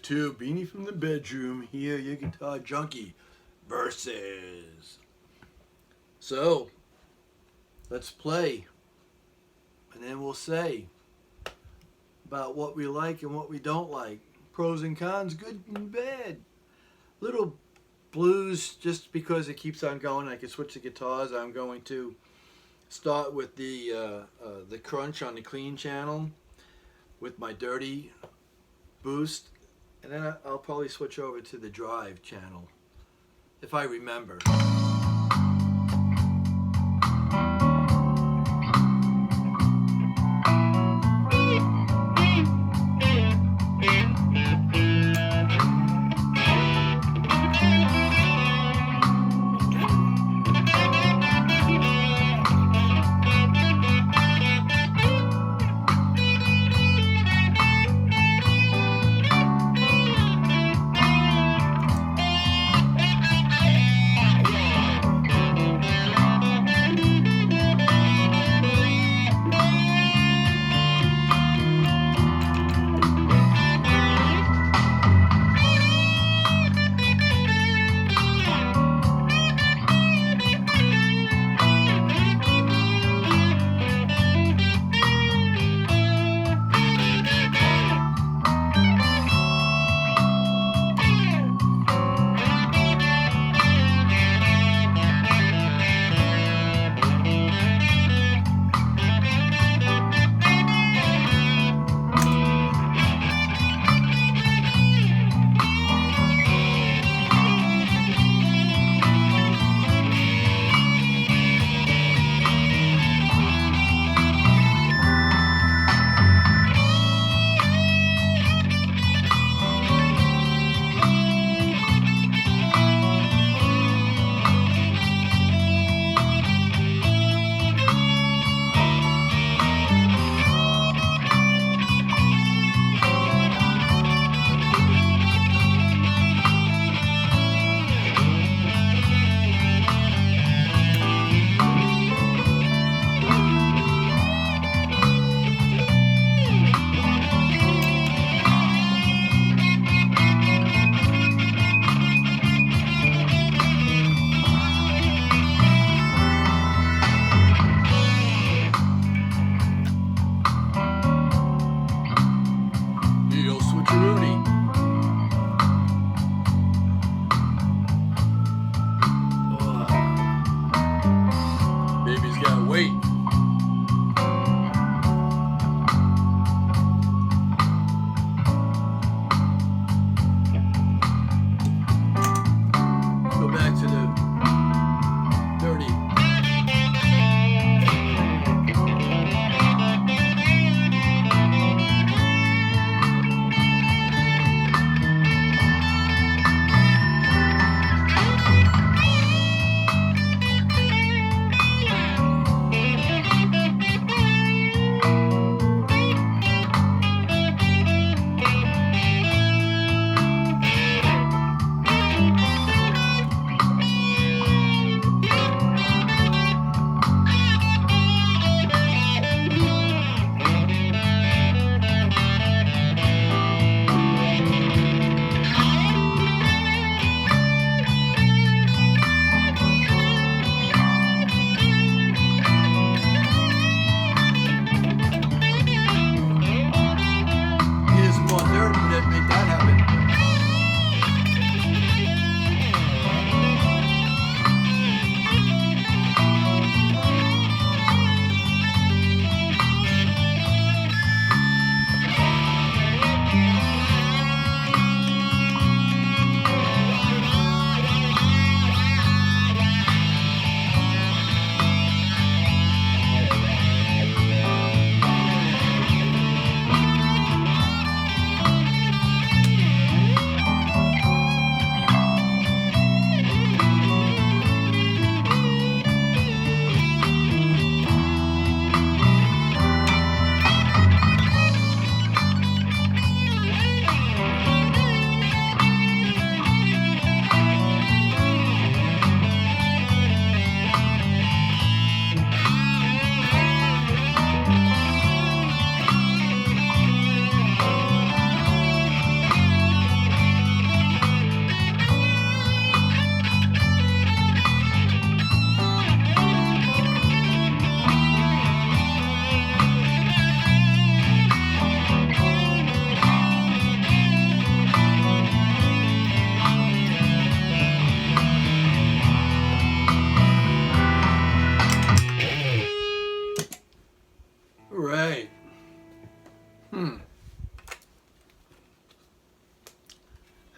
to Beanie from the Bedroom. Here, your guitar junkie versus. So, let's play, and then we'll say about what we like and what we don't like. Pros and cons, good and bad. Little blues, just because it keeps on going. I can switch the guitars. I'm going to start with the crunch on the clean channel with my dirty boost, and then I'll probably switch over to the drive channel if I remember.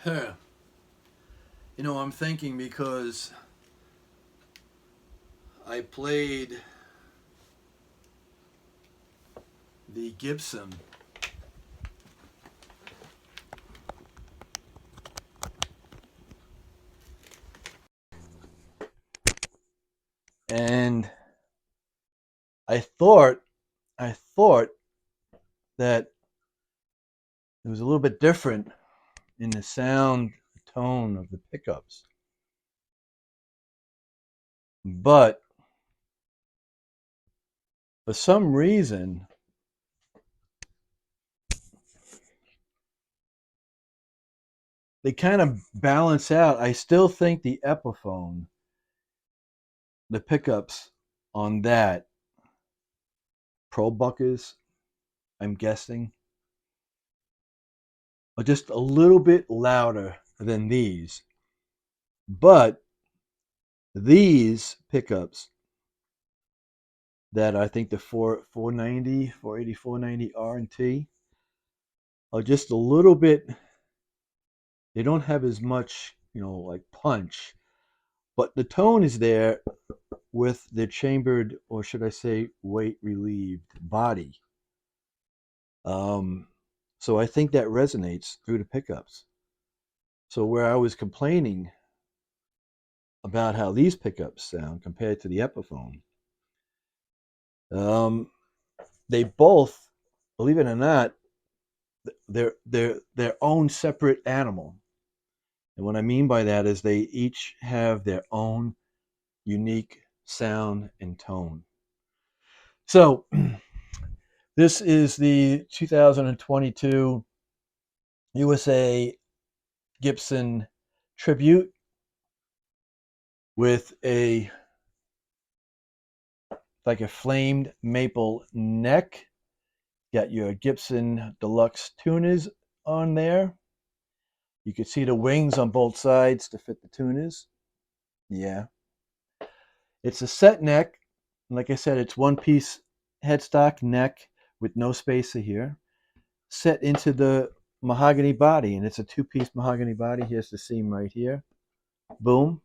Huh. You know, I'm thinking because I played the Gibson and I thought that it was a little bit different in the sound tone of the pickups. But for some reason, they kind of balance out. I still think the Epiphone, the pickups on that, Pro Buckers, I'm guessing, are just a little bit louder than these. But these pickups that I think the 490, 480, 490 R and T are just a little bit, they don't have as much, like punch, but the tone is there with the chambered, or should I say, weight relieved body. Um, so I think that resonates through the pickups. So where I was complaining about how these pickups sound compared to the Epiphone, um, they both, believe it or not, they're their own separate animal. And what I mean by that is they each have their own unique sound and tone. So this is the 2022 USA Gibson Tribute with a like a flamed maple neck. Got your Gibson Deluxe tuners on there. You can see the wings on both sides to fit the tuners. Yeah. It's a set neck. Like I said, it's one piece headstock neck with no spacer here. Set into the mahogany body, and it's a two-piece mahogany body. Here's the seam right here. Boom.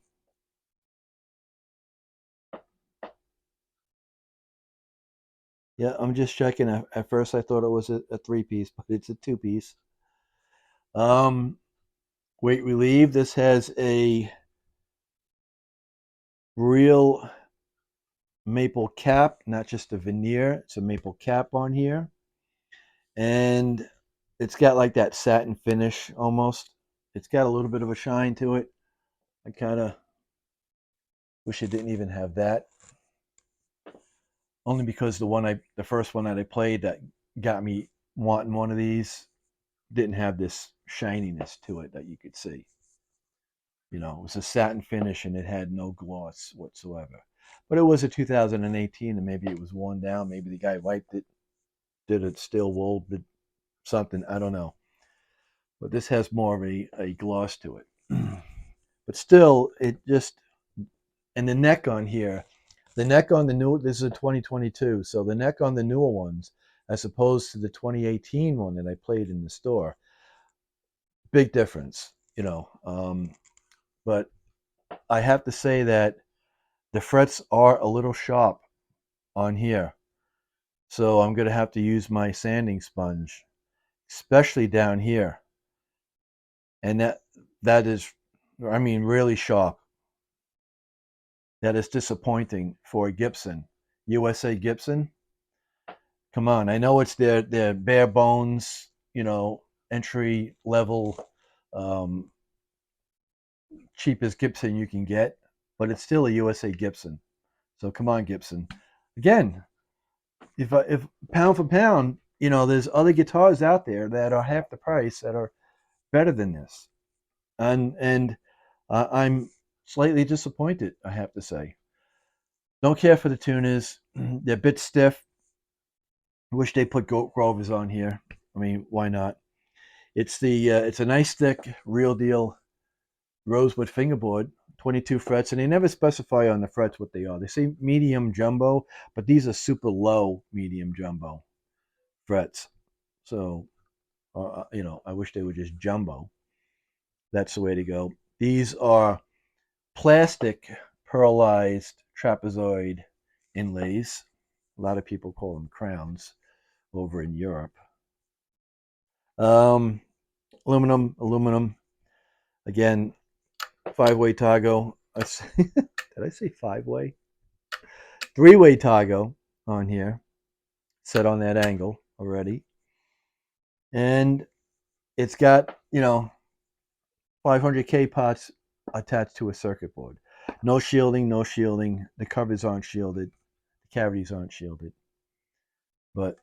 Yeah, I'm just checking. At first, I thought it was a three-piece, but it's a two-piece. Um, Weight relieved. This has a real maple cap, not just a veneer. It's a maple cap on here, and it's got like that satin finish almost. It's got a little bit of a shine to it. I kind of wish it didn't even have that. Only because the first one that I played that got me wanting one of these didn't have this shininess to it that you could see. It was a satin finish and it had no gloss whatsoever. But it was a 2018 and maybe it was worn down. Maybe the guy wiped it, did a steel wool, did something. I don't know. But this has more of a gloss to it. But still, it just, and the neck on here, the neck on the new, this is a 2022, so the neck on the newer ones, as opposed to the 2018 one that I played in the store, big difference. But I have to say that the frets are a little sharp on here. So I'm going to have to use my sanding sponge, especially down here. And that is, I mean, really sharp. That is disappointing for Gibson. USA Gibson. Come on, I know it's their bare bones, entry level, um, cheapest Gibson you can get, but it's still a USA Gibson. So come on, Gibson. Again, if pound for pound, there's other guitars out there that are half the price that are better than this, and I'm slightly disappointed. I have to say, don't care for the tuners. They're a bit stiff. I wish they put Grovers on here. I mean, why not? It's a nice thick, real deal rosewood fingerboard, 22 frets, and they never specify on the frets what they are. They say medium jumbo, but these are super low medium jumbo frets. So, I wish they were just jumbo. That's the way to go. These are plastic pearlized trapezoid inlays. A lot of people call them crowns over in Europe. Um, aluminum. Again, 5-way Tago. Did I say 5-way? 3-way Tago on here, set on that angle already. And it's got, 500K pots attached to a circuit board. No shielding. The covers aren't shielded. The cavities aren't shielded. But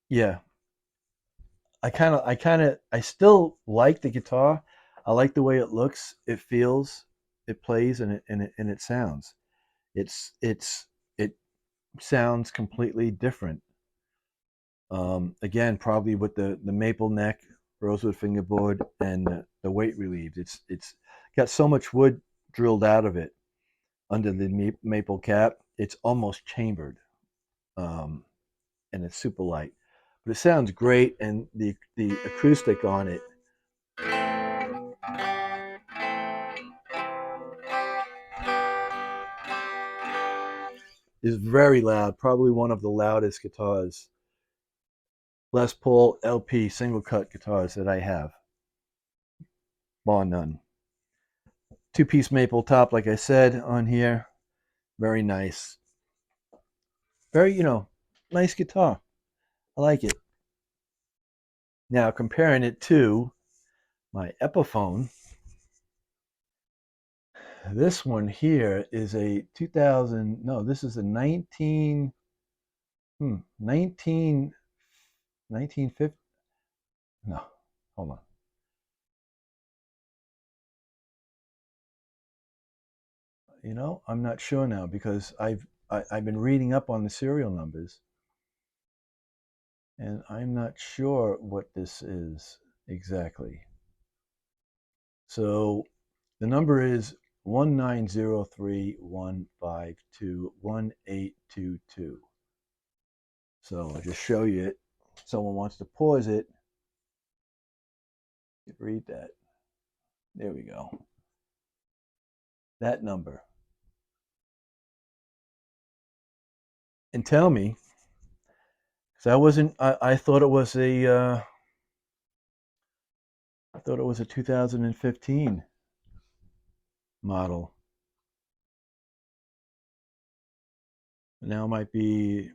yeah, I still like the guitar. I like the way it looks, it feels, it plays, and it sounds. It sounds completely different. Again, probably with the maple neck, rosewood fingerboard, and the weight relieved. It's got so much wood drilled out of it under the maple cap. It's almost chambered, and it's super light. But it sounds great, and the acoustic on it is very loud. Probably one of the loudest guitars, Les Paul LP single cut guitars that I have, bar none. 2-piece maple top, like I said on here. Very nice. Very, nice guitar. I like it. Now, comparing it to my Epiphone, this one here is a 2000, no, this is a 1950, no, hold on. I'm not sure now because I've been reading up on the serial numbers, and I'm not sure what this is exactly. So the number is 19031521822. So I'll just show you it. If someone wants to pause it, you can read that. There we go. That number. And tell me, because I thought it was I thought it was a 2015 model. Now it might be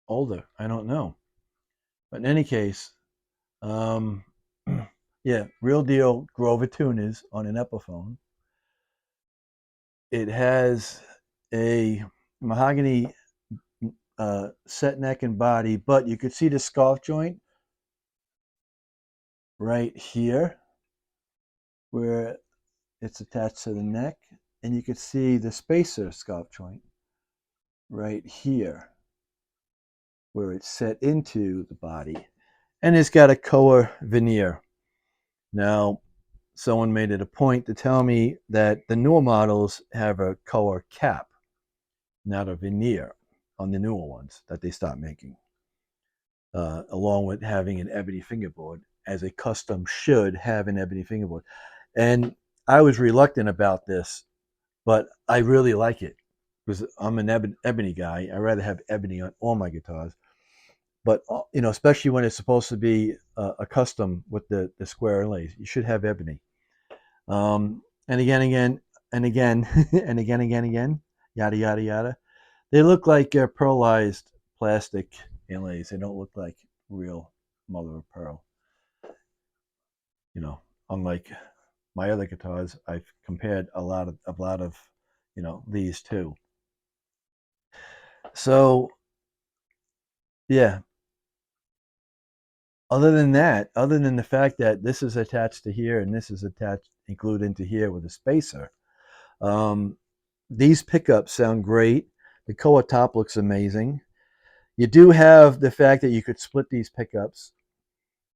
older. I don't know. But in any case, um, yeah, real deal Grover tuners on an Epiphone. It has a mahogany set neck and body, but you could see the scarf joint right here where it's attached to the neck, and you could see the spacer scarf joint right here where it's set into the body, and it's got a KOA veneer. Now, someone made it a point to tell me that the newer models have a KOA cap, not a veneer, on the newer ones that they stopped making, along with having an ebony fingerboard, as a custom should have an ebony fingerboard. And I was reluctant about this, but I really like it because I'm an ebony guy. I rather have ebony on all my guitars. But especially when it's supposed to be a custom with the square inlays, you should have ebony. And again, and again, and again, yada yada yada. They look like pearlized plastic inlays. They don't look like real mother of pearl. Unlike my other guitars, I've compared a lot of these two. So yeah. Other than the fact that this is attached to here and this is included into here with a spacer, these pickups sound great. The KOA top looks amazing. You do have the fact that you could split these pickups,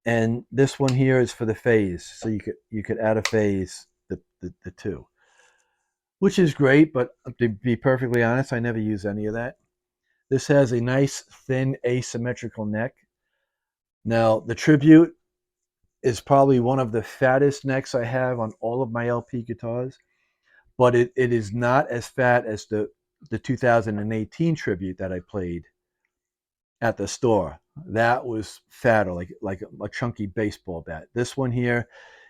and this one here is for the phase, so you could add a phase the two, which is great. But to be perfectly honest, I never use any of that. This has a nice thin asymmetrical neck. Now the Tribute is probably one of the fattest necks I have on all of my LP guitars, but it is not as fat as the 2018 tribute that I played at the store. That was fatter, like a chunky baseball bat. This one here,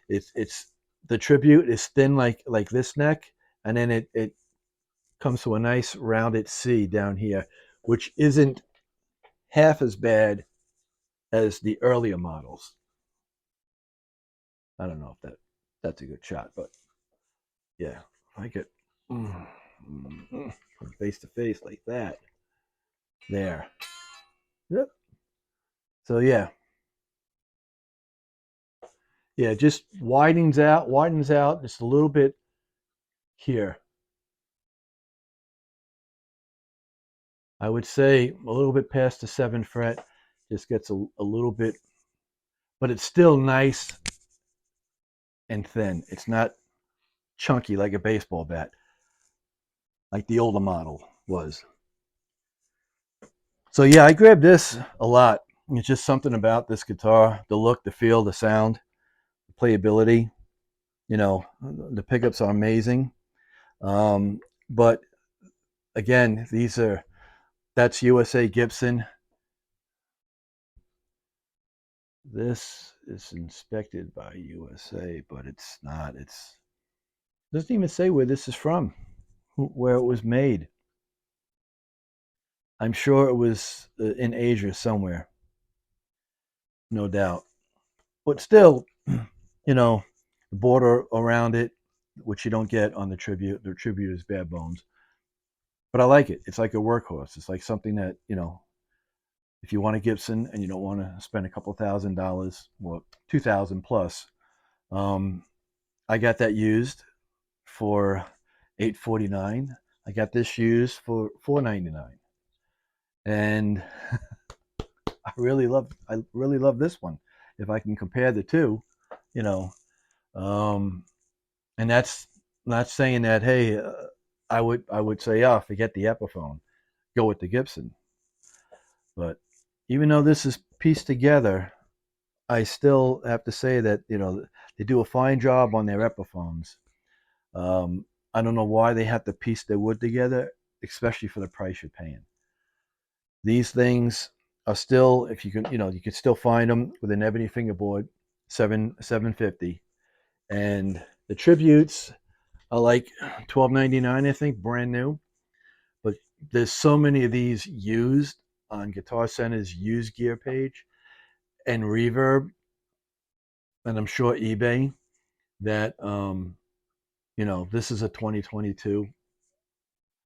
it's the tribute is thin like this neck, and then it comes to a nice rounded C down here, which isn't half as bad as the earlier models. I don't know if that's a good shot, but yeah, I get face to face like that. There. Yep. So yeah, just widens out just a little bit here. I would say a little bit past the 7th fret, just gets a little bit, but it's still nice and thin. It's not chunky like a baseball bat, like the older model was. So yeah, I grabbed this a lot. It's just something about this guitar, the look, the feel, the sound, the playability. You know, the pickups are amazing. But again, that's USA Gibson. This is inspected by USA, but it's not. It doesn't even say where this is from, where it was made. I'm sure it was in Asia somewhere, no doubt. But still, you know, the border around it, which you don't get on the Tribute. The Tribute is bare bones. But I like it. It's like a workhorse. It's like something that, if you want a Gibson and you don't want to spend a couple $1,000s, well, 2,000 plus, I got that used for $849. I got this used for $499, and I really love this one. If I can compare the two, you know, um, and that's not saying that. Hey, I would say, forget the Epiphone, go with the Gibson. But even though this is pieced together, I still have to say that they do a fine job on their Epiphones. I don't know why they have to piece their wood together, especially for the price you're paying. These things are still, if you can, you can still find them with an ebony fingerboard, 750, and the tributes are like $12.99, I think, brand new. But there's so many of these used on Guitar Center's used gear page and Reverb, and I'm sure eBay, that this is a 2022.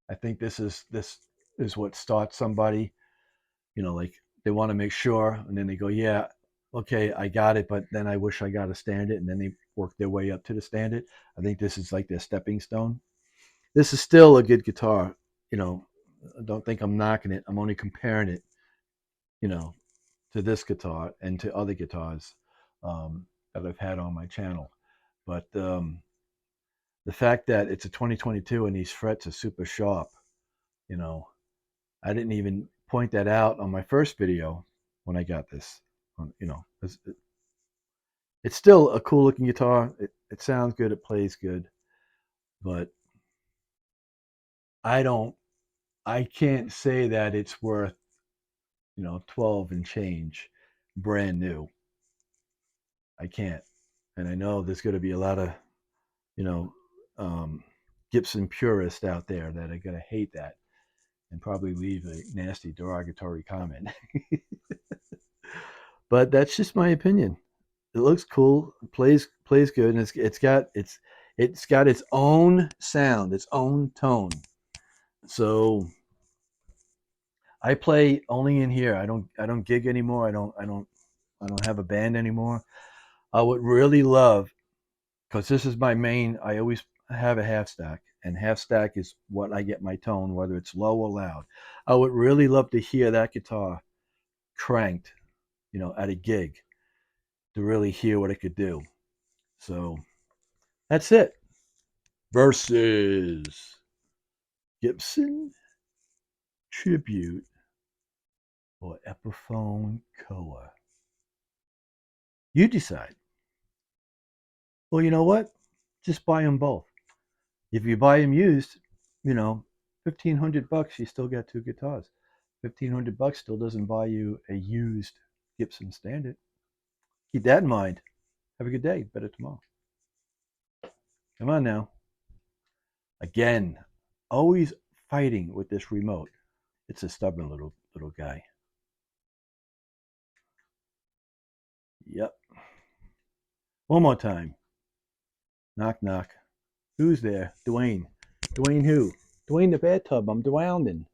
I think this is what starts somebody, like they want to make sure, and then they go, yeah, okay, I got it, but then I wish I got a standard, and then they work their way up to the standard. I think this is like their stepping stone. This is still a good guitar. I don't think I'm knocking it. I'm only comparing it, you know, to this guitar and to other guitars that I've had on my channel. But the fact that it's a 2022 and these frets are super sharp, you know, I didn't even point that out on my first video when I got this. It's still a cool looking guitar. It sounds good. It plays good, but I don't. I can't say that it's worth 12 and change, brand new. I can't, and I know there's going to be a lot of you know um, Gibson purists out there that are going to hate that and probably leave a nasty derogatory comment. But that's just my opinion. It looks cool, plays good, and it's got its own sound, its own tone. So I play only in here. I don't gig anymore. I don't have a band anymore. I would really love, because this is my main. I always have a half stack, and half stack is what I get my tone, whether it's low or loud. I would really love to hear that guitar cranked, at a gig, to really hear what it could do. So that's it. Versus Gibson Tribute or Epiphone KOA. You decide. Well, you know what? Just buy them both. If you buy them used, you know, $1,500, you still get two guitars. $1,500 still doesn't buy you a used Gibson Standard. Keep that in mind. Have a good day. Better tomorrow. Come on now. Again, always fighting with this remote. It's a stubborn little guy. Yep. One more time. Knock knock. Who's there? Dwayne. Dwayne who? Dwayne the bathtub. I'm drowning.